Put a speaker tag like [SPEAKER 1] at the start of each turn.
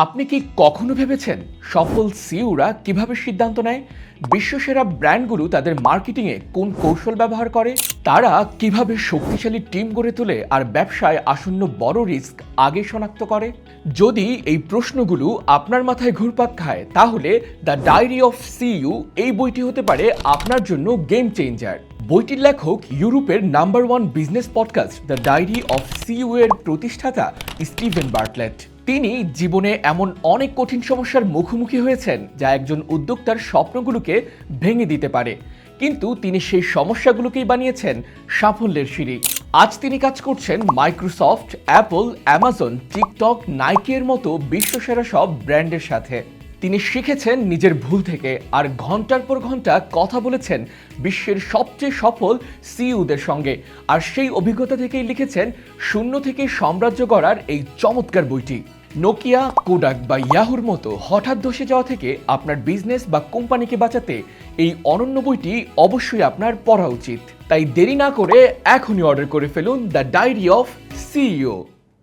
[SPEAKER 1] আপনি কি কখনো ভেবেছেন সফল সিইওরা কিভাবে সিদ্ধান্ত নেয়? বিশ্বসেরা ব্র্যান্ডগুলো তাদের মার্কেটিংয়ে কোন কৌশল ব্যবহার করে? তারা কিভাবে শক্তিশালী টিম গড়ে তোলে আর ব্যবসায় আসন্ন বড় রিস্ক আগে শনাক্ত করে? যদি এই প্রশ্নগুলো আপনার মাথায় ঘুরপাক খায়, তাহলে দ্য ডায়েরি অফ সিইও এই বইটি হতে পারে আপনার জন্য গেম চেঞ্জার। বইটির লেখক ইউরোপের number 1 business podcast the diary of CEO এর প্রতিষ্ঠাতা স্টিভেন বার্টলেট। তিনি জীবনে এমন অনেক কঠিন সমস্যার মুখোমুখি হয়েছেন যা একজন উদ্যোক্তার স্বপ্নগুলোকে ভেঙে দিতে পারে, কিন্তু তিনি সেই সমস্যাগুলোকেই বানিয়েছেন সাফল্যের সিঁড়ি। আজ তিনি কাজ করছেন মাইক্রোসফট, অ্যাপল, অ্যামাজন, টিকটক, নাইকের মতো বিশ্বসেরা সব ব্র্যান্ডের সাথে। তিনি শিখেছেন নিজের ভুল থেকে আর ঘন্টার পর ঘন্টা কথা বলেছেন বিশ্বের সবচেয়ে সফল সিইওদের সঙ্গে, আর সেই অভিজ্ঞতা থেকেই লিখেছেন শূন্য থেকে সাম্রাজ্য গড়ার এই চমৎকার বইটি। নোকিয়া, কোডাক বা ইয়াহুর মতো হঠাৎ ধসে যাওয়া থেকে আপনার বিজনেস বা কোম্পানিকে বাঁচাতে এই অনন্য বইটি অবশ্যই আপনার পড়া উচিত। তাই দেরি না করে এখনই অর্ডার করে ফেলুন দ্য ডায়েরি অফ সিইও।